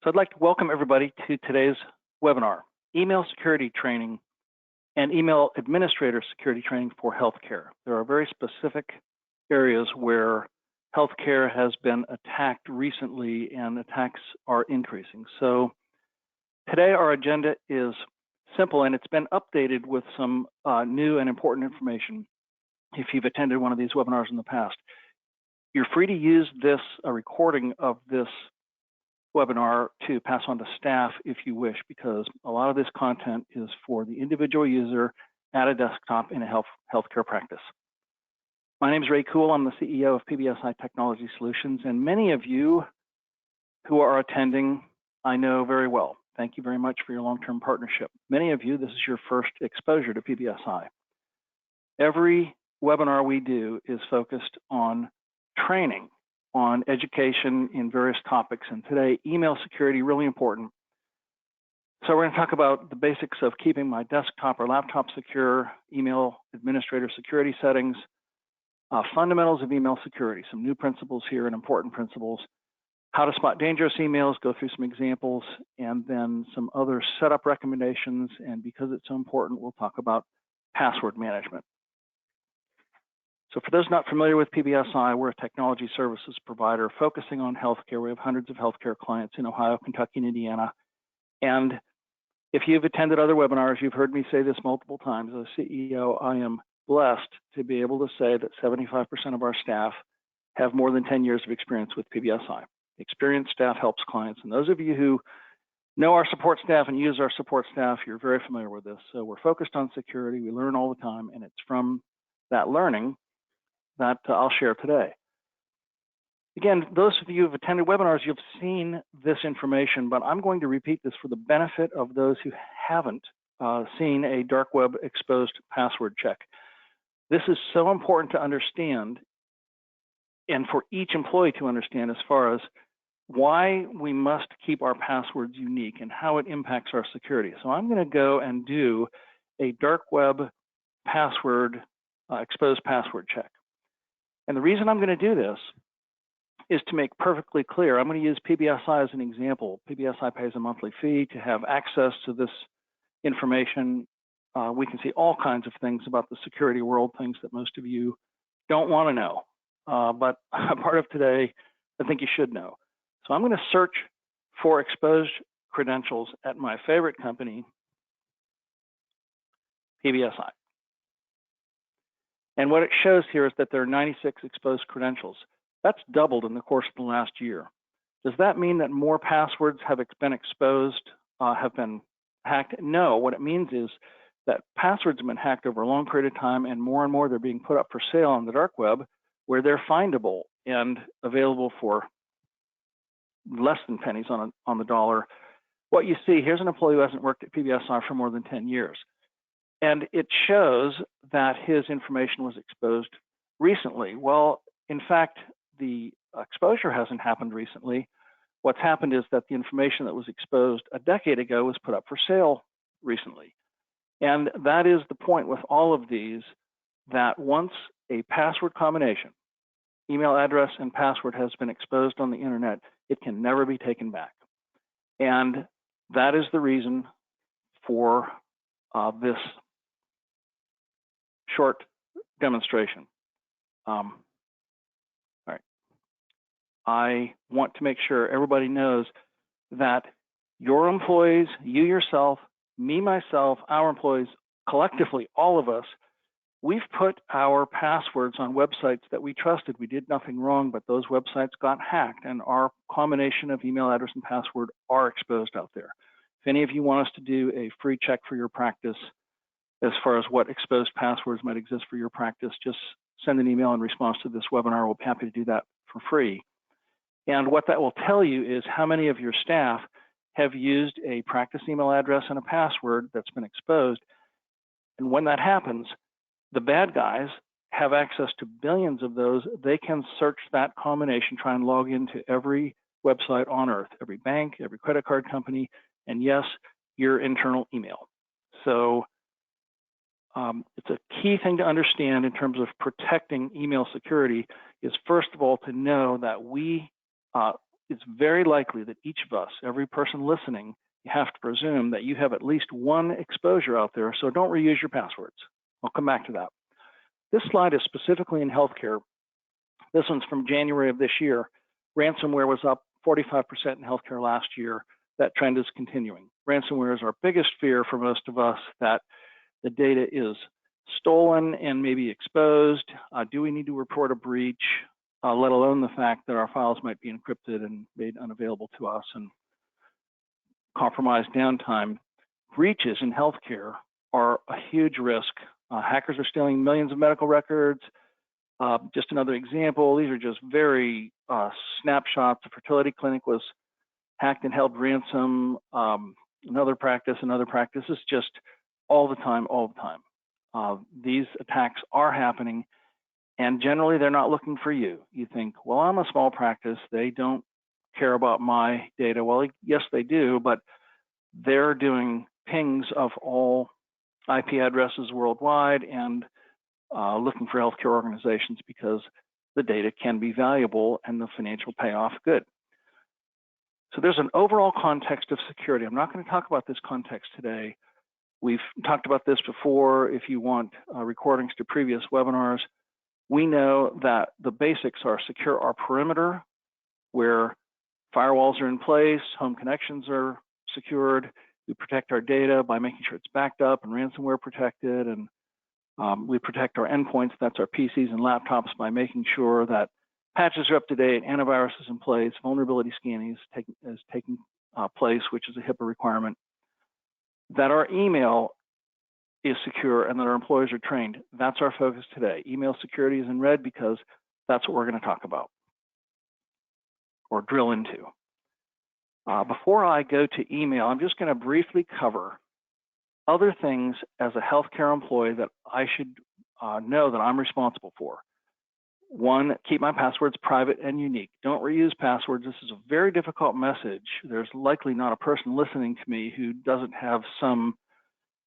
So I'd like to welcome everybody to today's webinar, Email Security Training and Email Administrator Security Training for Healthcare. There are very specific areas where healthcare has been attacked recently and attacks are increasing. So today our agenda is simple and it's been updated with some new and important information. If you've attended one of these webinars in the past, you're free to use this, a recording of this webinar to pass on to staff if you wish, because a lot of this content is for the individual user at a desktop in a healthcare practice. My name is Ray Kuhl. I'm the CEO of PBSI Technology Solutions, and many of you who are attending, I know very well. Thank you very much for your long-term partnership. Many of you, this is your first exposure to PBSI. Every webinar we do is focused on training, on education in various topics, and today, email security, really important. So we're going to talk about the basics of keeping my desktop or laptop secure, email administrator security settings, fundamentals of email security, some new principles here and important principles, how to spot dangerous emails, go through some examples, and then some other setup recommendations. And because it's so important, we'll talk about password management. So for those not familiar with PBSI, we're a technology services provider focusing on healthcare. We have hundreds of healthcare clients in Ohio, Kentucky, and Indiana. And if you've attended other webinars, you've heard me say this multiple times. As a CEO, I am blessed to be able to say that 75% of our staff have more than 10 years of experience with PBSI. Experienced staff helps clients. And those of you who know our support staff and use our support staff, you're very familiar with this. So we're focused on security. We learn all the time, and it's from that learning that I'll share today. Again, those of you who have attended webinars, you've seen this information, but I'm going to repeat this for the benefit of those who haven't seen a dark web exposed password check. This is so important to understand and for each employee to understand as far as why we must keep our passwords unique and how it impacts our security. So I'm going to go and do a dark web password, exposed password check. And the reason I'm going to do this is to make perfectly clear. I'm going to use PBSI as an example. PBSI pays a monthly fee to have access to this information. We can see all kinds of things about the security world, things that most of you don't want to know. But a part of today, I think you should know. So I'm going to search for exposed credentials at my favorite company, PBSI. And what it shows here is that there are 96 exposed credentials. That's doubled in the course of the last year. Does that mean that more passwords have been exposed, have been hacked? No, what it means is that passwords have been hacked over a long period of time, and more they're being put up for sale on the dark web where they're findable and available for less than pennies on the dollar. What you see, here's an employee who hasn't worked at PBSI for more than 10 years. And it shows that his information was exposed recently. Well, in fact, the exposure hasn't happened recently. What's happened is that the information that was exposed a decade ago was put up for sale recently. And that is the point with all of these, that once a password combination, email address and password, has been exposed on the internet, it can never be taken back. And that is the reason for this short demonstration. All right. I want to make sure everybody knows that your employees, you yourself, me, myself, our employees, collectively, all of us, we've put our passwords on websites that we trusted. We did nothing wrong, but those websites got hacked, and our combination of email address and password are exposed out there. If any of you want us to do a free check for your practice as far as what exposed passwords might exist for your practice, just send an email in response to this webinar. We'll be happy to do that for free. And what that will tell you is how many of your staff have used a practice email address and a password that's been exposed. And when that happens, the bad guys have access to billions of those. They can search that combination, try and log into every website on earth, every bank, every credit card company, and yes, your internal email. So it's a key thing to understand in terms of protecting email security is, first of all, to know that we it's very likely that each of us, every person listening, you have to presume that you have at least one exposure out there, so don't reuse your passwords. I'll come back to that. This slide is specifically in healthcare. This one's from January of this year. Ransomware was up 45% in healthcare last year. That trend is continuing. Ransomware is our biggest fear for most of us, that the data is stolen and maybe exposed. Do we need to report a breach, let alone the fact that our files might be encrypted and made unavailable to us and compromised downtime? Breaches in healthcare are a huge risk. Hackers are stealing millions of medical records. Just another example, these are just very snapshots. A fertility clinic was hacked and held ransom. Another practice. It's just all the time. These attacks are happening, and generally they're not looking for you. You think, well, I'm a small practice, they don't care about my data. Well, yes, they do, but they're doing pings of all IP addresses worldwide and looking for healthcare organizations because the data can be valuable and the financial payoff good. So there's an overall context of security. I'm not going to talk about this context today. We've talked about this before. If you want recordings to previous webinars, we know that the basics are secure our perimeter, where firewalls are in place, home connections are secured. We protect our data by making sure it's backed up and ransomware protected, and we protect our endpoints, that's our PCs and laptops, by making sure that patches are up to date, antivirus is in place, vulnerability scanning is taking place, which is a HIPAA requirement, that our email is secure, and that our employees are trained. That's our focus today. Email security is in red because that's what we're going to talk about or drill into. Before I go to email, I'm just going to briefly cover other things as a healthcare employee that I should know that I'm responsible for. One, keep my passwords private and unique. Don't reuse passwords. This is a very difficult message. There's likely not a person listening to me who doesn't have some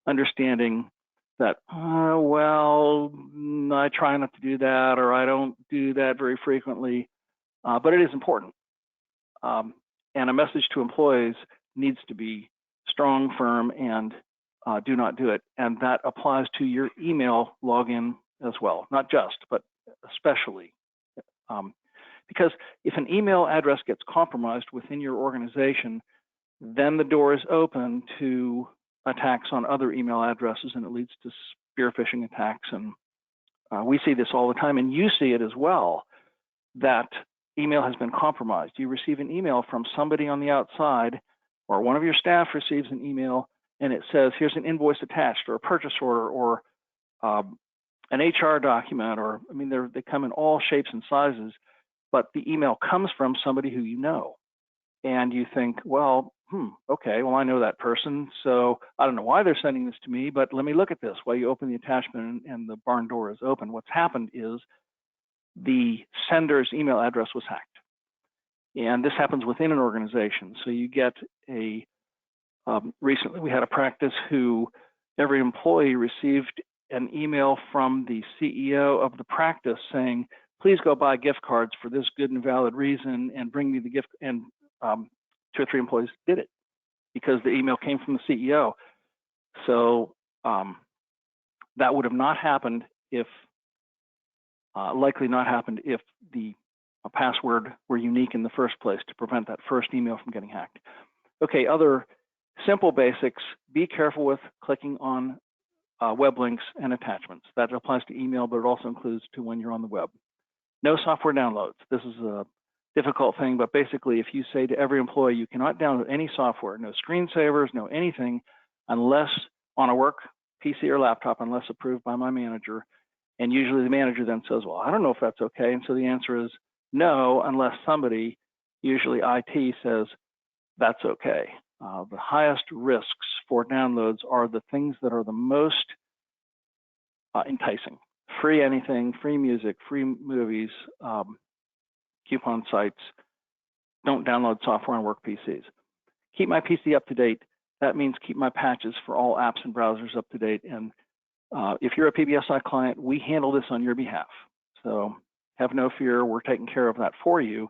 understanding that, well, I try not to do that, or I don't do that very frequently, but it is important. And a message to employees needs to be strong, firm, and do not do it. And that applies to your email login as well, not just, but especially. Because if an email address gets compromised within your organization, then the door is open to attacks on other email addresses, and it leads to spear phishing attacks. And we see this all the time, and you see it as well, that email has been compromised. You receive an email from somebody on the outside, or one of your staff receives an email, and it says, here's an invoice attached, or a purchase order, or an HR document, or, I mean, they come in all shapes and sizes, but the email comes from somebody who you know. And you think, well, okay, well, I know that person, so I don't know why they're sending this to me, but let me look at this. Well, you open the attachment and the barn door is open. What's happened is the sender's email address was hacked. And this happens within an organization. So you get recently we had a practice who every employee received an email from the CEO of the practice saying, please go buy gift cards for this good and valid reason and bring me the gift. And 2 or 3 employees did it because the email came from the CEO. So that would have not happened if, likely not happened if the password were unique in the first place to prevent that first email from getting hacked. Okay, other simple basics, be careful with clicking on web links and attachments. That applies to email, but it also includes to when you're on the web. No software downloads. This is a difficult thing, but basically if you say to every employee, you cannot download any software, no screensavers, no anything, unless on a work PC or laptop, unless approved by my manager. And usually the manager then says, well, I don't know if that's okay. And so the answer is no, unless somebody, usually IT, says that's okay. The highest risks for downloads are the things that are the most enticing. Free anything, free music, free movies, coupon sites. Don't download software on work PCs. Keep my PC up to date. That means keep my patches for all apps and browsers up to date. And if you're a PBSI client, we handle this on your behalf. So have no fear, we're taking care of that for you.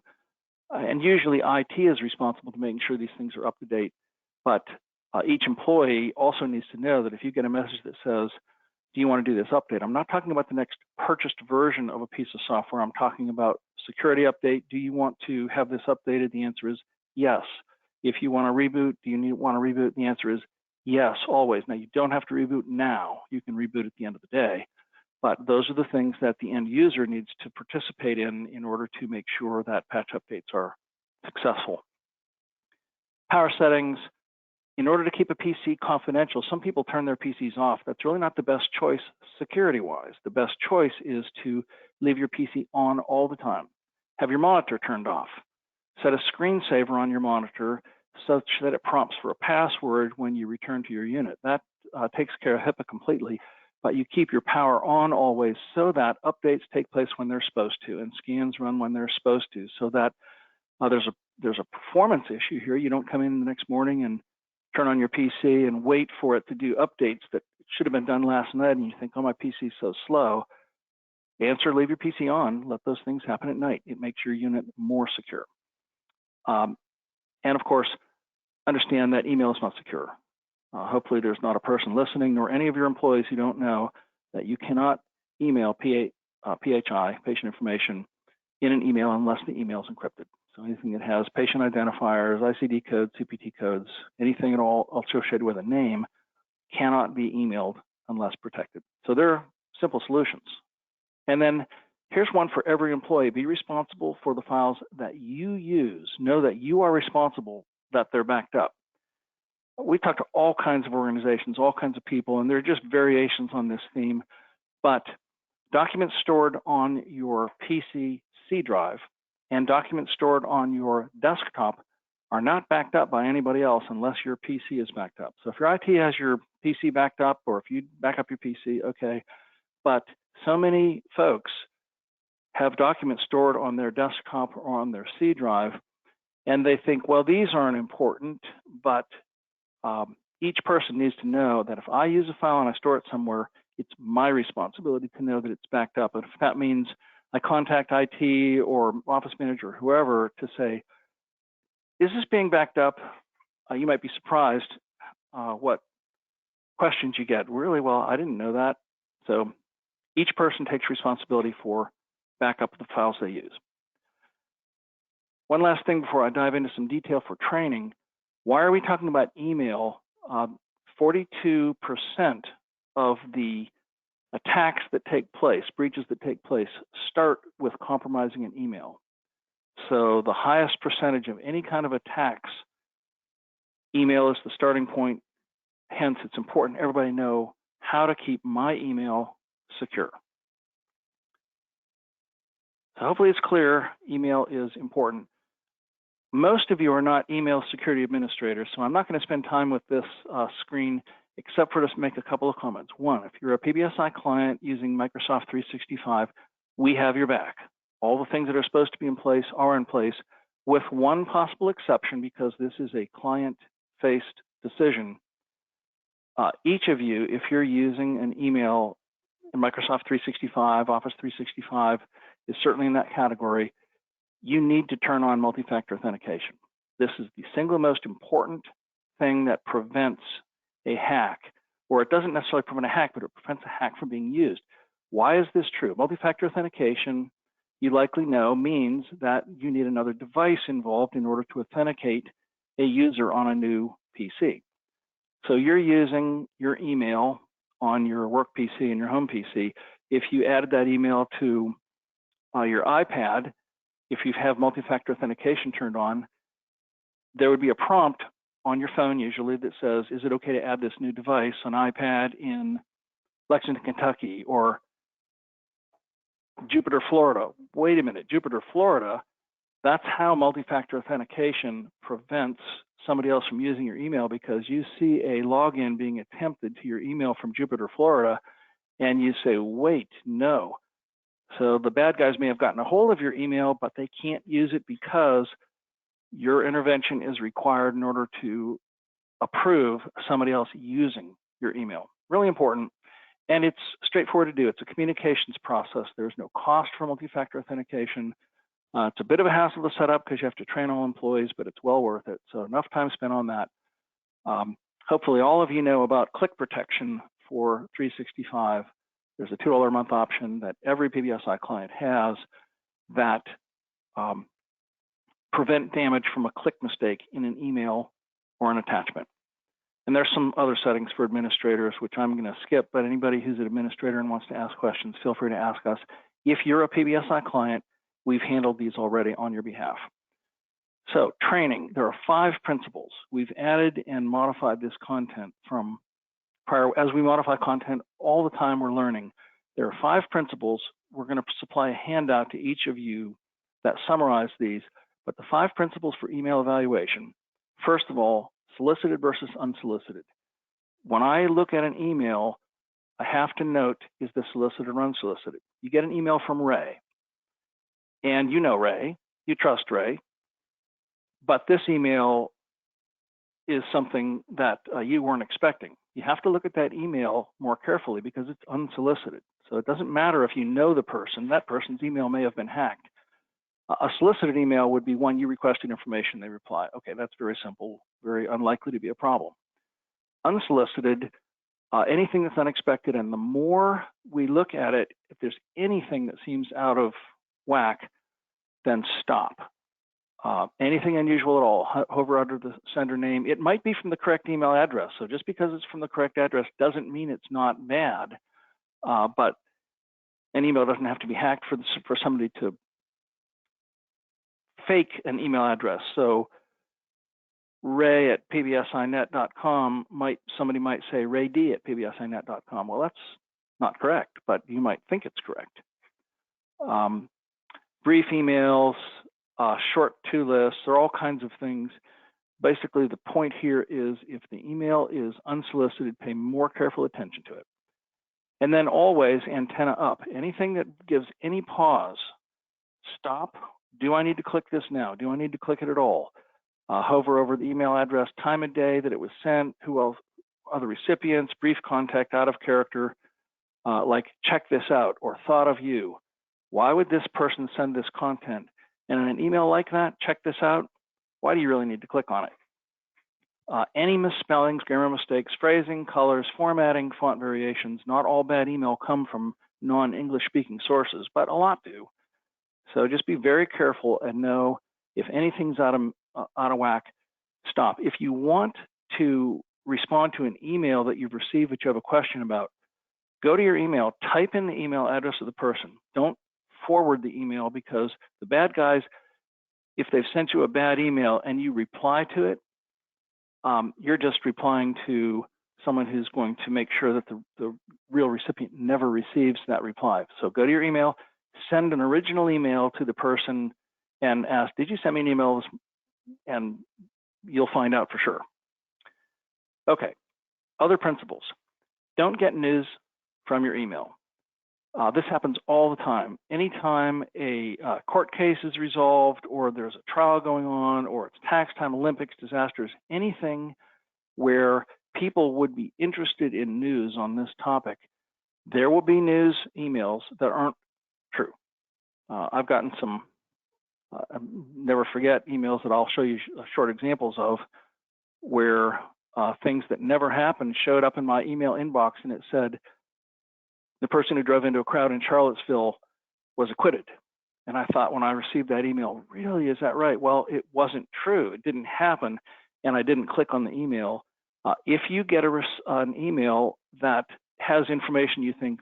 And usually IT is responsible to making sure these things are up to date, but each employee also needs to know that if you get a message that says, do you want to do this update? I'm not talking about the next purchased version of a piece of software. I'm talking about security update. Do you want to have this updated? The answer is yes. If you want to reboot, do you want to reboot? The answer is yes, always. Now, you don't have to reboot now. You can reboot at the end of the day. But those are the things that the end user needs to participate in order to make sure that patch updates are successful. Power settings. In order to keep a PC confidential, some people turn their PCs off. That's really not the best choice security-wise. The best choice is to leave your PC on all the time. Have your monitor turned off. Set a screensaver on your monitor such that it prompts for a password when you return to your unit. That takes care of HIPAA completely, but you keep your power on always so that updates take place when they're supposed to and scans run when they're supposed to, so that there's a performance issue here. You don't come in the next morning and turn on your PC and wait for it to do updates that should have been done last night, and you think, oh, my PC is so slow. Answer, leave your PC on. Let those things happen at night. It makes your unit more secure. And of course, understand that email is not secure. Hopefully there's not a person listening, nor any of your employees who don't know that you cannot email PHI, patient information, in an email unless the email is encrypted. So anything that has patient identifiers, ICD codes, CPT codes, anything at all associated with a name cannot be emailed unless protected. So there are simple solutions. And then here's one for every employee. Be responsible for the files that you use. Know that you are responsible, that they're backed up. We talk to all kinds of organizations, all kinds of people, and there are just variations on this theme. But documents stored on your PC C drive and documents stored on your desktop are not backed up by anybody else unless your PC is backed up. So if your IT has your PC backed up, or if you back up your PC, okay. But so many folks have documents stored on their desktop or on their C drive, and they think, well, these aren't important, but each person needs to know that if I use a file and I store it somewhere, it's my responsibility to know that it's backed up. And if that means I contact IT or office manager or whoever to say, is this being backed up? You might be surprised what questions you get. Really, well, I didn't know that. So each person takes responsibility for backup of the files they use. One last thing before I dive into some detail for training. Why are we talking about email? 42% of the attacks that take place, breaches that take place, start with compromising an email. So the highest percentage of any kind of attacks, email is the starting point. Hence, it's important everybody know how to keep my email secure. So hopefully it's clear, email is important. Most of you are not email security administrators, so I'm not going to spend time with this screen except for just make a couple of comments. One, if you're a PBSI client using Microsoft 365, we have your back. All the things that are supposed to be in place are in place, with one possible exception, because this is a client-faced decision. Each of you, if you're using an email in Microsoft 365, Office 365 is certainly in that category, you need to turn on multi-factor authentication. This is the single most important thing that prevents a hack, or it doesn't necessarily prevent a hack, but it prevents a hack from being used. Why is this true? Multi-factor authentication, you likely know, means that you need another device involved in order to authenticate a user on a new PC. So you're using your email on your work PC and your home PC. If you added that email to your iPad, if you have multi-factor authentication turned on, there would be a prompt on your phone usually that says, is it okay to add this new device on iPad in Lexington, Kentucky, or Jupiter, Florida? Wait a minute, Jupiter, Florida, that's how multi-factor authentication prevents somebody else from using your email, because you see a login being attempted to your email from Jupiter, Florida, and you say, wait, no. So the bad guys may have gotten a hold of your email, but they can't use it because your intervention is required in order to approve somebody else using your email. Really important. And it's straightforward to do. It's a communications process. There's no cost for multi-factor authentication. It's a bit of a hassle to set up because you have to train all employees, but it's well worth it. So enough time spent on that. Hopefully all of you know about click protection for 365. There's a $2 a month option that every PBSI client has that prevent damage from a click mistake in an email or an attachment. And there's some other settings for administrators, which I'm going to skip, but anybody who's an administrator and wants to ask questions, feel free to ask us. If you're a PBSI client, we've handled these already on your behalf. So training, there are 5 principles. We've added and modified this content from prior. As we modify content all the time, we're learning. There are 5 principles. We're going to supply a handout to each of you that summarize these, but the 5 principles for email evaluation. First of all, solicited versus unsolicited. When I look at an email, I have to note, is this solicited or unsolicited? You get an email from Ray, and you know Ray, you trust Ray, but this email is something that you weren't expecting. You have to look at that email more carefully because it's unsolicited. So it doesn't matter if you know the person, that person's email may have been hacked. A solicited email would be one, you requested information, they reply. Okay, that's very simple, very unlikely to be a problem. Unsolicited, anything that's unexpected, and the more we look at it, if there's anything that seems out of whack, then stop. Anything unusual at all, hover under the sender name. It might be from the correct email address. So just because it's from the correct address doesn't mean it's not bad. But an email doesn't have to be hacked for somebody to fake an email address. So Ray at pbsinet.com, somebody might say Ray D at pbsinet.com. Well, that's not correct, but you might think it's correct. Brief emails, short to lists, there are all kinds of things. Basically, the point here is if the email is unsolicited, pay more careful attention to it. And then always antenna up. Anything that gives any pause, stop. Do I need to click this now? Do I need to click it at all? Hover over the email address, time of day that it was sent, who else, other recipients, brief contact, out of character, like check this out or thought of you. Why would this person send this content? And in an email like that, check this out. Why do you really need to click on it? Any misspellings, grammar mistakes, phrasing, colors, formatting, font variations, not all bad email come from non-English speaking sources, but a lot do. So just be very careful and know if anything's out of whack, stop. If you want to respond to an email that you've received that you have a question about, go to your email, type in the email address of the person. Don't forward the email, because the bad guys, if they've sent you a bad email and you reply to it, you're just replying to someone who's going to make sure that the real recipient never receives that reply. So go to your email, send an original email to the person and ask, did you send me an email? And you'll find out for sure. Okay, other principles. Don't get news from your email. This happens all the time. Anytime a court case is resolved, or there's a trial going on, or it's tax time, Olympics, disasters, anything where people would be interested in news on this topic, there will be news emails that aren't true. I've gotten some, never forget emails that I'll show you short examples of, where things that never happened showed up in my email inbox, and it said, the person who drove into a crowd in Charlottesville was acquitted. And I thought when I received that email, really, is that right? Well, it wasn't true. It didn't happen, and I didn't click on the email. If you get an email that has information you think,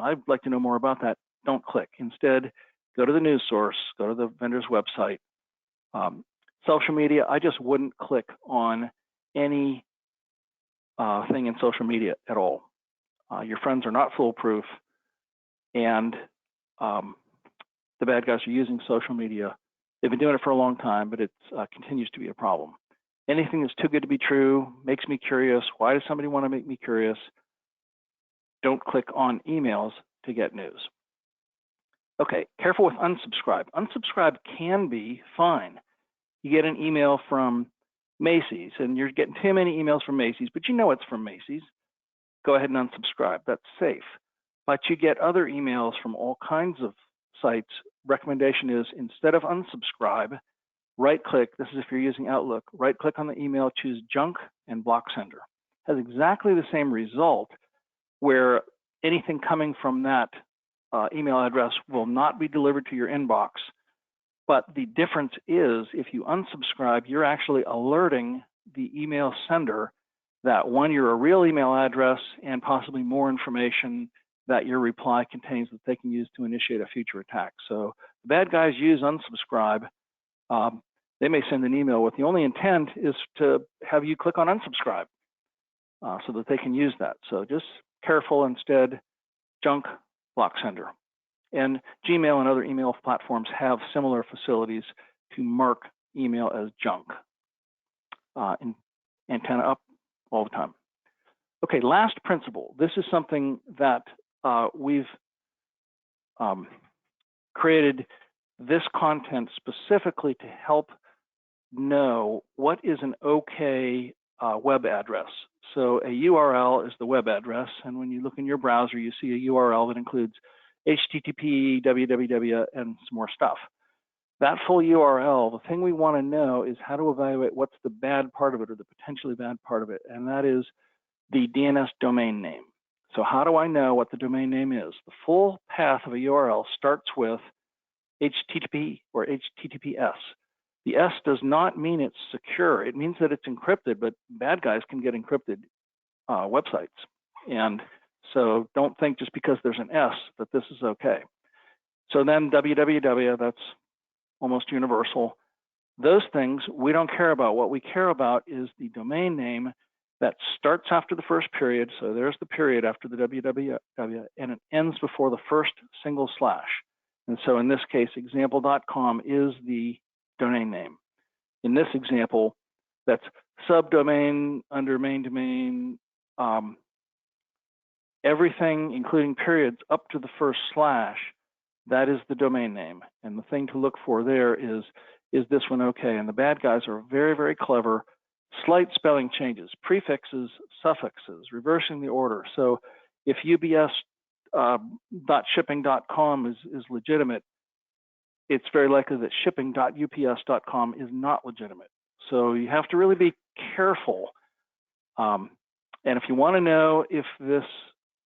I'd like to know more about that, don't click. Instead, go to the news source, go to the vendor's website. Social media, I just wouldn't click on any thing in social media at all. Your friends are not foolproof, and the bad guys are using social media. They've been doing it for a long time, but it continues to be a problem. Anything that's too good to be true makes me curious. Why does somebody want to make me curious? Don't click on emails to get news. Okay, careful with unsubscribe. Unsubscribe can be fine. You get an email from Macy's, and you're getting too many emails from Macy's, but you know it's from Macy's. Go ahead and unsubscribe. That's safe. But you get other emails from all kinds of sites, recommendation is instead of unsubscribe, right-click. This is if you're using Outlook. Right-click on the email, choose Junk, and Block Sender. Has exactly the same result, where anything coming from that email address will not be delivered to your inbox. But the difference is, if you unsubscribe, you're actually alerting the email sender that, one, you're a real email address and possibly more information that your reply contains that they can use to initiate a future attack. So the bad guys use unsubscribe. They may send an email with the only intent is to have you click on unsubscribe so that they can use that. So just careful. Instead, Junk, Block Sender. And Gmail and other email platforms have similar facilities to mark email as junk. Antenna up all the time. Okay, last principle. This is something that we've created this content specifically to help know what is an okay web address. So a URL is the web address, and when you look in your browser, you see a URL that includes HTTP, www, and some more stuff. That full URL, the thing we want to know is how to evaluate what's the bad part of it or the potentially bad part of it, and that is the DNS domain name. So how do I know what the domain name is? The full path of a URL starts with HTTP or HTTPS. The S does not mean it's secure. It means that it's encrypted, but bad guys can get encrypted websites. And so don't think just because there's an S that this is okay. So then www, that's almost universal. Those things we don't care about. What we care about is the domain name that starts after the first period. So there's the period after the www, and it ends before the first single slash. And so in this case, example.com is the domain name. In this example, that's subdomain under main domain, everything, including periods up to the first slash, that is the domain name. And the thing to look for there is this one okay? And the bad guys are very, very clever. Slight spelling changes, prefixes, suffixes, reversing the order. So if ubs.shipping.com is legitimate, it's very likely that shipping.ups.com is not legitimate. So you have to really be careful. And if you want to know if this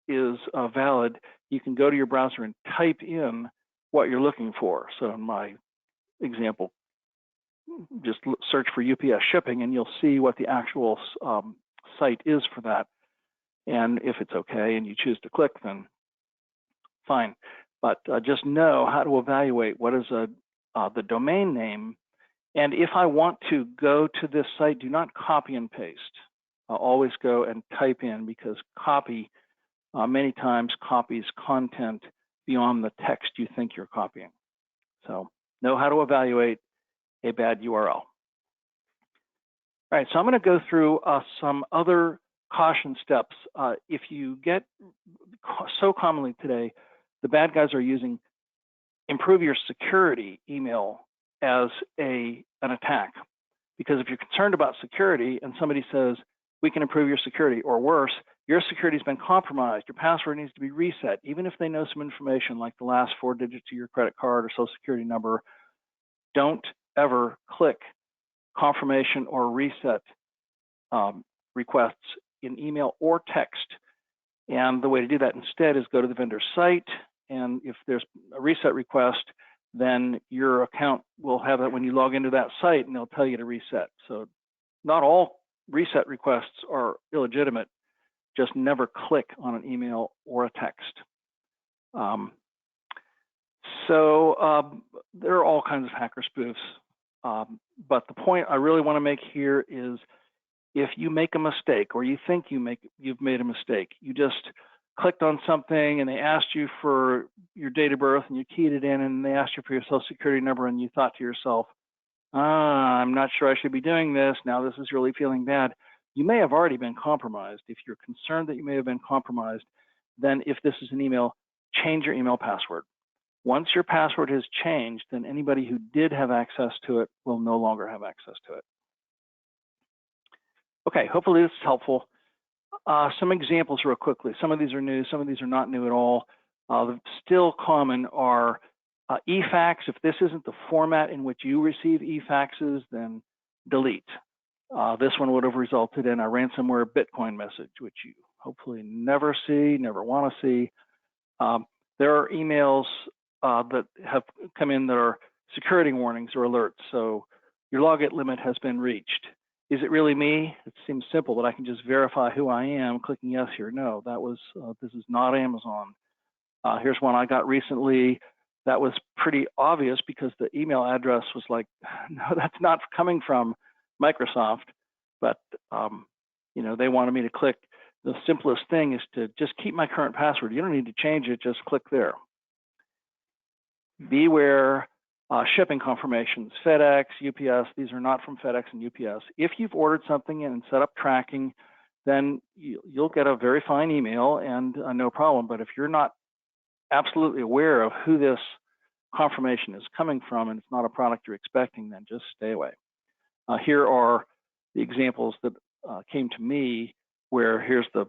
is valid, you can go to your browser and type in what you're looking for. So in my example, just search for UPS shipping and you'll see what the actual site is for that. And if it's okay and you choose to click, then fine. But just know how to evaluate what is the domain name. And if I want to go to this site, do not copy and paste. Always go and type in, because copy many times copies content beyond the text you think you're copying. So know how to evaluate a bad URL. All right, so I'm going to go through some other caution steps. If you get, so commonly today, the bad guys are using improve your security email as an attack. Because if you're concerned about security and somebody says, we can improve your security, or worse, your security has been compromised, your password needs to be reset, even if they know some information like the last 4 digits of your credit card or social security number, don't ever click confirmation or reset requests in email or text. And the way to do that instead is go to the vendor site, and if there's a reset request, then your account will have that when you log into that site, and they'll tell you to reset. So not all reset requests are illegitimate. Just never click on an email or a text. There are all kinds of hacker spoofs. But the point I really want to make here is, if you make a mistake, or you think you've made a mistake, you just clicked on something and they asked you for your date of birth and you keyed it in, and they asked you for your social security number, and you thought to yourself, I'm not sure I should be doing this. Now this is really feeling bad. You may have already been compromised. If you're concerned that you may have been compromised, then if this is an email, change your email password. Once your password has changed, then anybody who did have access to it will no longer have access to it. Okay, hopefully this is helpful. Some examples real quickly. Some of these are new, some of these are not new at all. Still common are eFax, if this isn't the format in which you receive eFaxes, then delete. This one would have resulted in a ransomware Bitcoin message, which you hopefully never see, never want to see. There are emails that have come in that are security warnings or alerts. So your login limit has been reached. Is it really me? It seems simple, but I can just verify who I am clicking yes here. No, that was this is not Amazon. Here's one I got recently that was pretty obvious because the email address was like, no, that's not coming from Microsoft, but you know, they wanted me to click. The simplest thing is to just keep my current password. You don't need to change it, just click there. Beware shipping confirmations, FedEx, UPS, these are not from FedEx and UPS. If you've ordered something and set up tracking, then you'll get a very fine email and no problem. But if you're not absolutely aware of who this confirmation is coming from and it's not a product you're expecting, then just stay away. Here are the examples that came to me where here's the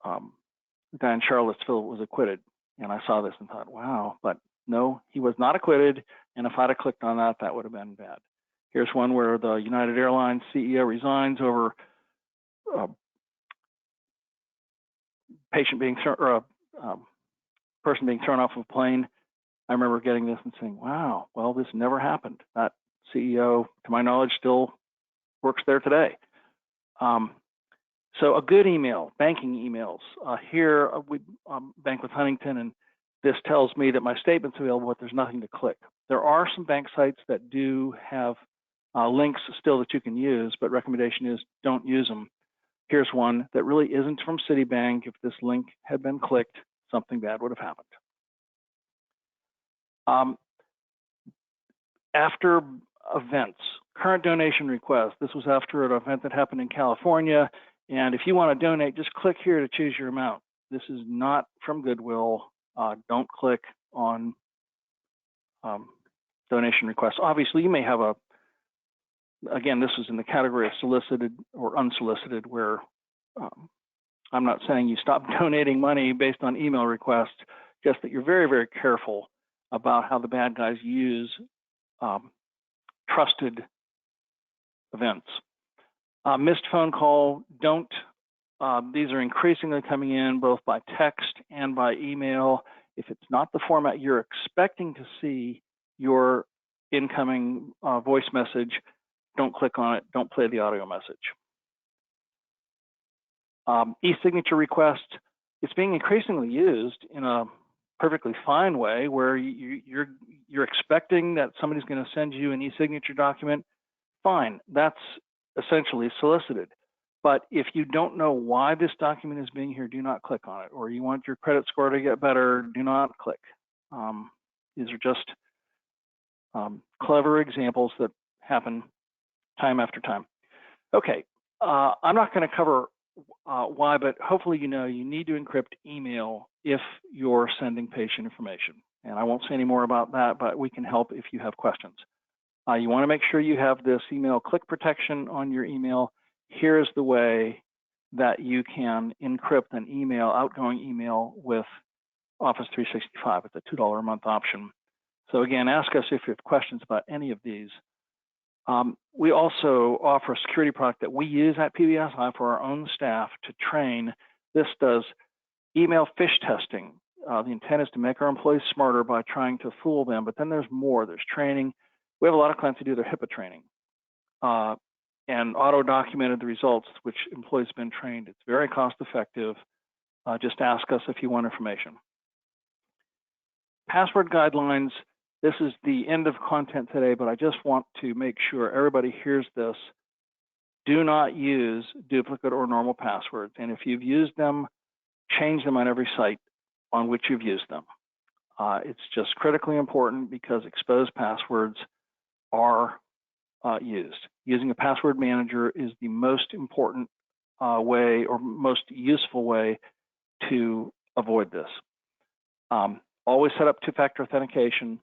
guy in Charlottesville was acquitted. And I saw this and thought, wow, but no, he was not acquitted. And if I'd have clicked on that, that would have been bad. Here's one where the United Airlines CEO resigns over patient being thrown, or person being thrown off of a plane. I remember getting this and saying, wow, well, this never happened. That CEO, to my knowledge, still works there today. So a good email, banking emails. Here we bank with Huntington, and this tells me that my statement's available, but there's nothing to click. There are some bank sites that do have links still that you can use, but recommendation is don't use them. Here's one that really isn't from Citibank. If this link had been clicked, something bad would have happened. After events, current donation request. This was after an event that happened in California. And if you want to donate, just click here to choose your amount. This is not from Goodwill. Don't click on donation requests. Obviously, you may have a, again, this is in the category of solicited or unsolicited, where I'm not saying you stop donating money based on email requests, just that you're very, very careful about how the bad guys use trusted events. Missed phone call, don't. These are increasingly coming in both by text and by email. If it's not the format you're expecting to see your incoming voice message, don't click on it, don't play the audio message. Esignature request, it's being increasingly used in a perfectly fine way where you're expecting that somebody's going to send you an e-signature document. Fine, that's essentially solicited. But if you don't know why this document is being here, do not click on it. Or you want your credit score to get better, do not click. These are just clever examples that happen time after time. Okay, I'm not going to cover why, but hopefully you know you need to encrypt email if you're sending patient information. And I won't say any more about that, but we can help if you have questions. You want to make sure you have this email click protection on your email. Here's the way that you can encrypt an email, outgoing email, with Office 365. It's a $2 a month option. So again, ask us if you have questions about any of these. We also offer a security product that we use at PBSI for our own staff to train. This does email phish testing. The intent is to make our employees smarter by trying to fool them, but then there's more. There's training. We have a lot of clients who do their HIPAA training and auto-documented the results, which employees have been trained. It's very cost-effective. Just ask us if you want information. Password guidelines. This is the end of content today, but I just want to make sure everybody hears this. Do not use duplicate or normal passwords. And if you've used them, change them on every site on which you've used them. It's just critically important because exposed passwords are used. Using a password manager is the most important way or most useful way to avoid this. Always set up two-factor authentication.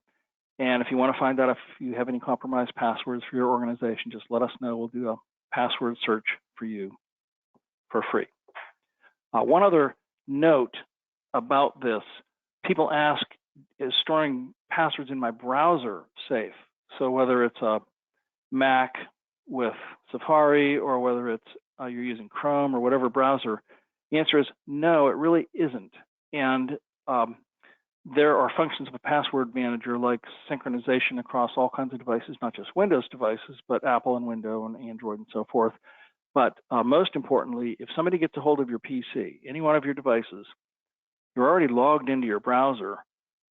And if you want to find out if you have any compromised passwords for your organization, just let us know. We'll do a password search for you for free. One other note about this, people ask, is storing passwords in my browser safe? So whether it's a Mac with Safari or whether it's you're using Chrome or whatever browser, the answer is no, it really isn't. And there are functions of a password manager like synchronization across all kinds of devices, not just Windows devices, but Apple and Windows and Android and so forth. But most importantly, if somebody gets a hold of your PC, any one of your devices, you're already logged into your browser,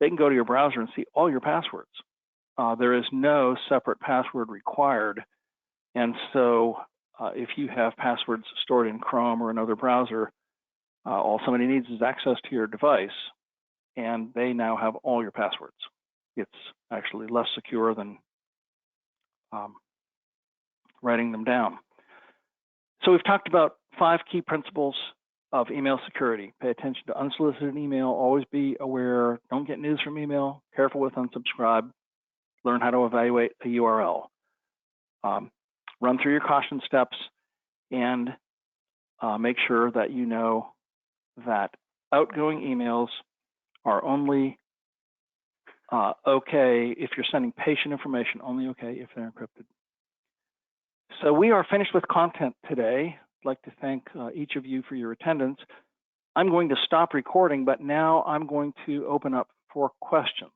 they can go to your browser and see all your passwords. There is no separate password required. And so if you have passwords stored in Chrome or another browser, all somebody needs is access to your device, and they now have all your passwords. It's actually less secure than writing them down. So we've talked about 5 key principles of email security. Pay attention to unsolicited email, always be aware, don't get news from email, careful with unsubscribe, learn how to evaluate a URL. Run through your caution steps and make sure that you know that outgoing emails are only okay if you're sending patient information, only okay if they're encrypted. So we are finished with content today. I'd like to thank each of you for your attendance. I'm going to stop recording, but now I'm going to open up for questions.